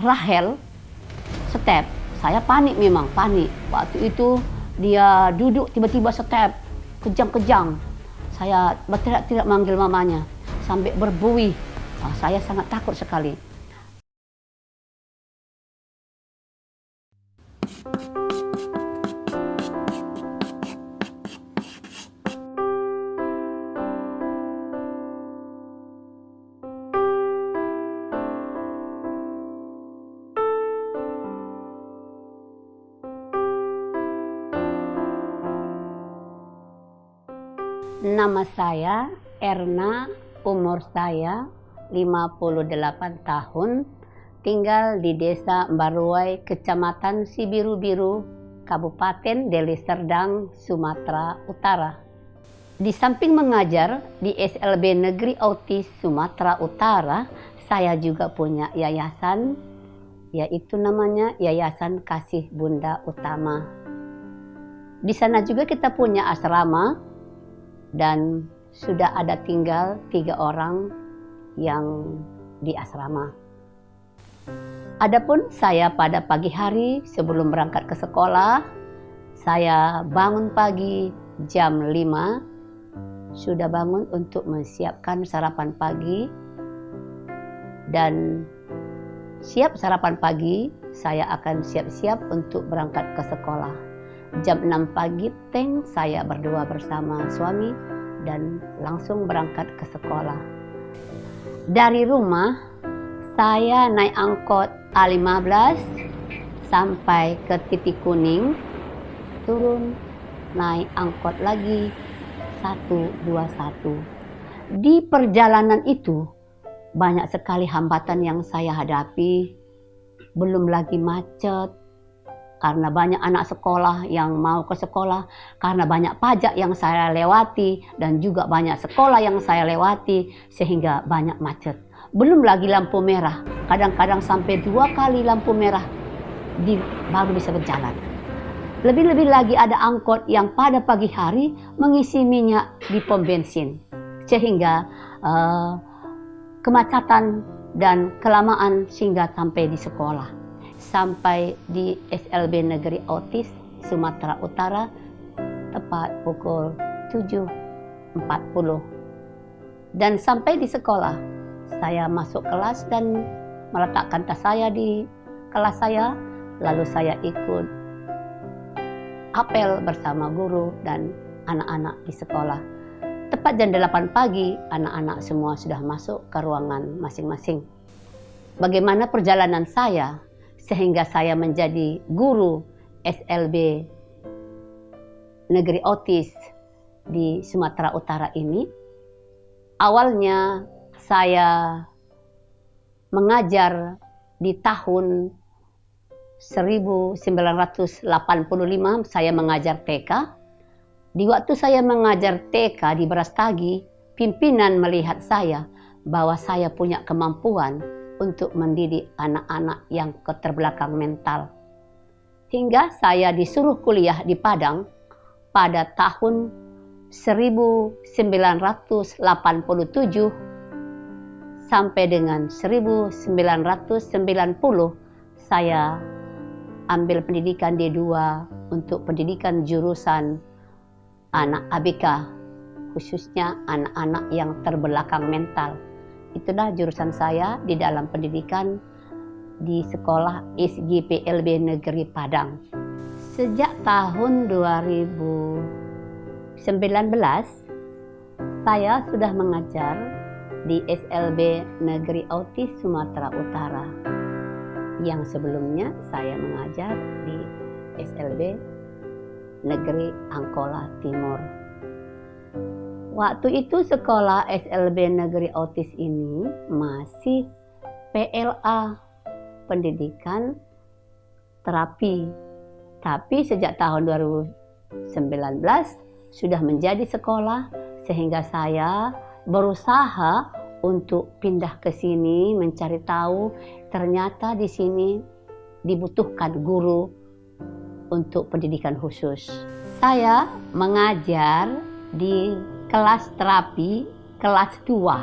Rahel step, saya panik, memang panik. Waktu itu dia duduk tiba-tiba step, kejang-kejang. Saya berteriak-teriak manggil mamanya sampai berbuih. Saya sangat takut sekali. Nama saya Erna, umur saya 58 tahun, tinggal di Desa Baruai, Kecamatan Sibiru-Biru, Kabupaten Deli Serdang, Sumatera Utara. Di samping mengajar di SLB Negeri Autis Sumatera Utara, saya juga punya yayasan, yaitu namanya Yayasan Kasih Bunda Utama. Di sana juga kita punya asrama, dan sudah ada tinggal 3 orang yang di asrama. Adapun saya pada pagi hari sebelum berangkat ke sekolah, saya bangun pagi jam 5, sudah bangun untuk menyiapkan sarapan pagi, dan siap sarapan pagi, saya akan siap-siap untuk berangkat ke sekolah. Jam 6 pagi, saya berdua bersama suami dan langsung berangkat ke sekolah. Dari rumah, saya naik angkot A15 sampai ke titik kuning, turun, naik angkot lagi 121. Di perjalanan itu, banyak sekali hambatan yang saya hadapi, belum lagi macet, karena banyak anak sekolah yang mau ke sekolah, karena banyak pajak yang saya lewati, dan juga banyak sekolah yang saya lewati, sehingga banyak macet. Belum lagi lampu merah, kadang-kadang sampai 2 kali lampu merah baru bisa berjalan. Lebih-lebih lagi ada angkot yang pada pagi hari mengisi minyak di pom bensin, sehingga kemacetan dan kelamaan sehingga sampai di sekolah. Sampai di SLB Negeri Autis Sumatera Utara tepat pukul 7.40. Dan sampai di sekolah, saya masuk kelas dan meletakkan tas saya di kelas saya, lalu saya ikut apel bersama guru dan anak-anak di sekolah. Tepat jam 8 pagi, anak-anak semua sudah masuk ke ruangan masing-masing. Bagaimana perjalanan saya sehingga saya menjadi guru SLB Negeri Autis di Sumatera Utara ini? Awalnya saya mengajar di tahun 1985, saya mengajar TK. Di waktu saya mengajar TK di Brastagi, pimpinan melihat saya bahwa saya punya kemampuan untuk mendidik anak-anak yang keterbelakang mental. Hingga saya disuruh kuliah di Padang pada tahun 1987 sampai dengan 1990 saya ambil pendidikan D2 untuk pendidikan jurusan anak ABK, khususnya anak-anak yang terbelakang mental. Itulah jurusan saya di dalam pendidikan di sekolah SGPLB Negeri Padang. Sejak tahun 2019, saya sudah mengajar di SLB Negeri Autis Sumatera Utara. Yang sebelumnya saya mengajar di SLB Negeri Angkola Timur. Waktu itu sekolah SLB Negeri Autis ini masih PLA, pendidikan terapi. Tapi sejak tahun 2019 sudah menjadi sekolah, sehingga saya berusaha untuk pindah ke sini mencari tahu ternyata di sini dibutuhkan guru untuk pendidikan khusus. Saya mengajar di kelas terapi kelas 2.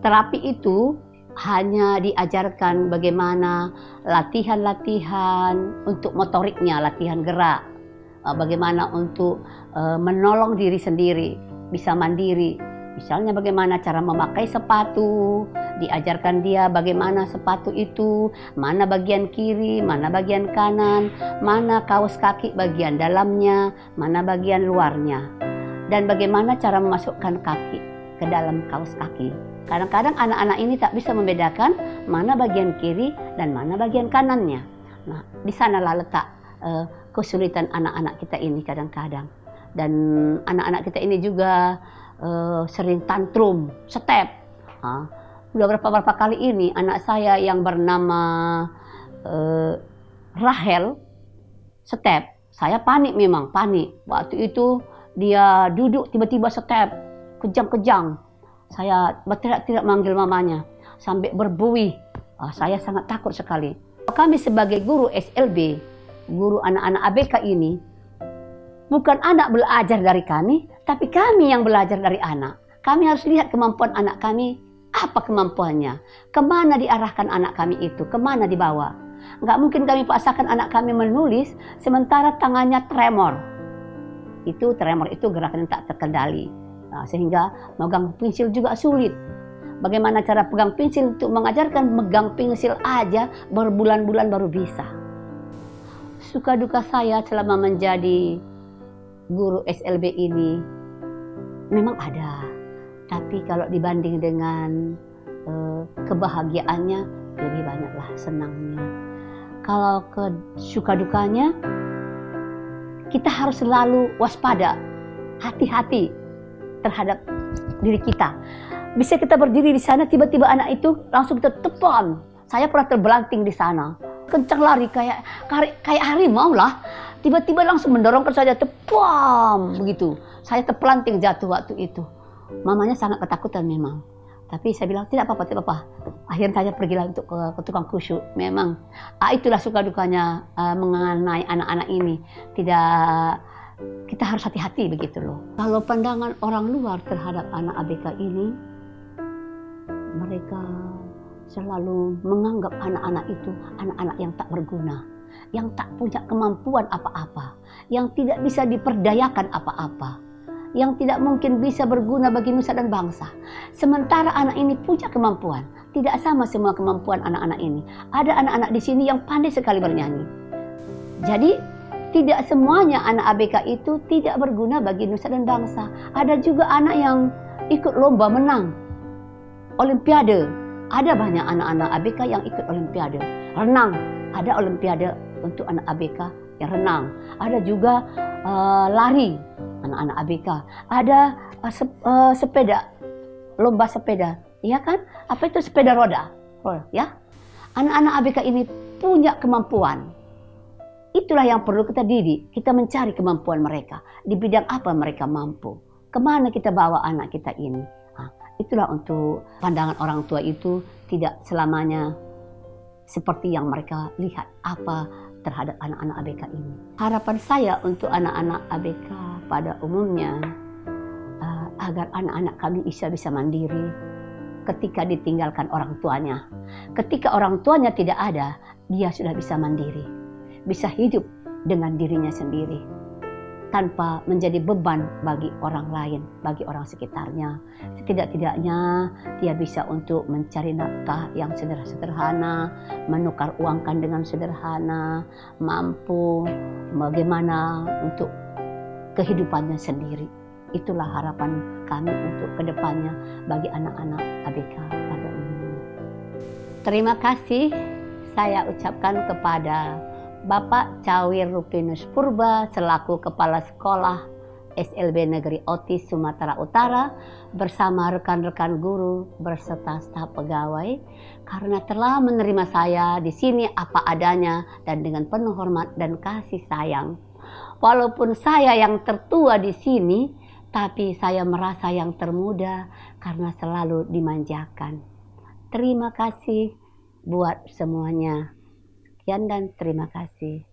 Terapi itu hanya diajarkan bagaimana latihan-latihan untuk motoriknya, latihan gerak, bagaimana untuk menolong diri sendiri, bisa mandiri. Misalnya bagaimana cara memakai sepatu, diajarkan dia bagaimana sepatu itu, mana bagian kiri, mana bagian kanan, mana kaos kaki bagian dalamnya, mana bagian luarnya. Dan bagaimana cara memasukkan kaki ke dalam kaos kaki. Kadang-kadang anak-anak ini tak bisa membedakan mana bagian kiri dan mana bagian kanannya. Nah, di sanalah letak kesulitan anak-anak kita ini kadang-kadang. Dan anak-anak kita ini juga sering tantrum, step. Udah berapa kali ini anak saya yang bernama Rahel step. Saya panik, memang panik. Waktu itu dia duduk tiba-tiba step, kejang-kejang. Saya tidak manggil mamanya sampai berbuih. Saya sangat takut sekali. Kami sebagai guru SLB, guru anak-anak ABK ini, bukan anak belajar dari kami, tapi kami yang belajar dari anak. Kami harus lihat kemampuan anak kami, apa kemampuannya, kemana diarahkan anak kami itu, kemana dibawa. Nggak mungkin kami paksakan anak kami menulis, sementara tangannya tremor. Tremor itu gerakan yang tak terkendali. Sehingga megang pensil juga sulit. Bagaimana cara pegang pensil untuk mengajarkan megang pensil aja berbulan-bulan baru bisa. Suka duka saya selama menjadi guru SLB ini memang ada. Tapi kalau dibanding dengan kebahagiaannya, lebih banyaklah senangnya. Kalau suka dukanya, kita harus selalu waspada, hati-hati terhadap diri kita. Bisa kita berdiri di sana, tiba-tiba anak itu langsung kita tepon. Saya pernah terbelanting di sana, kencang lari kayak harimau lah. Tiba-tiba langsung mendorongkan saya, tepom begitu. Saya terpelanting jatuh waktu itu. Mamanya sangat ketakutan memang. Tapi saya bilang tidak apa-apa, tidak apa-apa. Akhirnya saya pergilah untuk ke tukang khusyuk. Memang itulah suka dukanya mengenai anak-anak ini. Kita harus hati-hati begitu loh. Kalau pandangan orang luar terhadap anak ABK ini, mereka selalu menganggap anak-anak itu anak-anak yang tak berguna, yang tak punya kemampuan apa-apa, yang tidak bisa diperdayakan apa-apa, yang tidak mungkin bisa berguna bagi nusa dan bangsa. Sementara anak ini punya kemampuan. Tidak sama semua kemampuan anak-anak ini. Ada anak-anak di sini yang pandai sekali bernyanyi. Jadi tidak semuanya anak ABK itu tidak berguna bagi nusa dan bangsa. Ada juga anak yang ikut lomba menang olimpiade. Ada banyak anak-anak ABK yang ikut olimpiade. Renang, ada olimpiade untuk anak ABK yang renang. Ada juga lari anak-anak ABK. Ada sepeda, lomba sepeda. Iya kan? Apa itu sepeda roda? Ya. Anak-anak ABK ini punya kemampuan. Itulah yang perlu kita didik. Kita mencari kemampuan mereka. Di bidang apa mereka mampu. Kemana kita bawa anak kita ini. Itulah untuk pandangan orang tua itu tidak selamanya seperti yang mereka lihat apa terhadap anak-anak ABK ini. Harapan saya untuk anak-anak ABK pada umumnya agar anak-anak kami bisa mandiri ketika ditinggalkan orang tuanya. Ketika orang tuanya tidak ada, dia sudah bisa mandiri. Bisa hidup dengan dirinya sendiri tanpa menjadi beban bagi orang lain, bagi orang sekitarnya. Setidak-tidaknya dia bisa untuk mencari nafkah yang sederhana, menukar uangkan dengan sederhana, mampu bagaimana untuk kehidupannya sendiri. Itulah harapan kami untuk kedepannya bagi anak-anak ABK pada umumnya. Terima kasih saya ucapkan kepada Bapak Cawir Rupinus Purba selaku Kepala Sekolah SLB Negeri Otis Sumatera Utara bersama rekan-rekan guru berserta staf pegawai karena telah menerima saya di sini apa adanya dan dengan penuh hormat dan kasih sayang. Walaupun saya yang tertua di sini, tapi saya merasa yang termuda karena selalu dimanjakan. Terima kasih buat semuanya. Sekian dan terima kasih.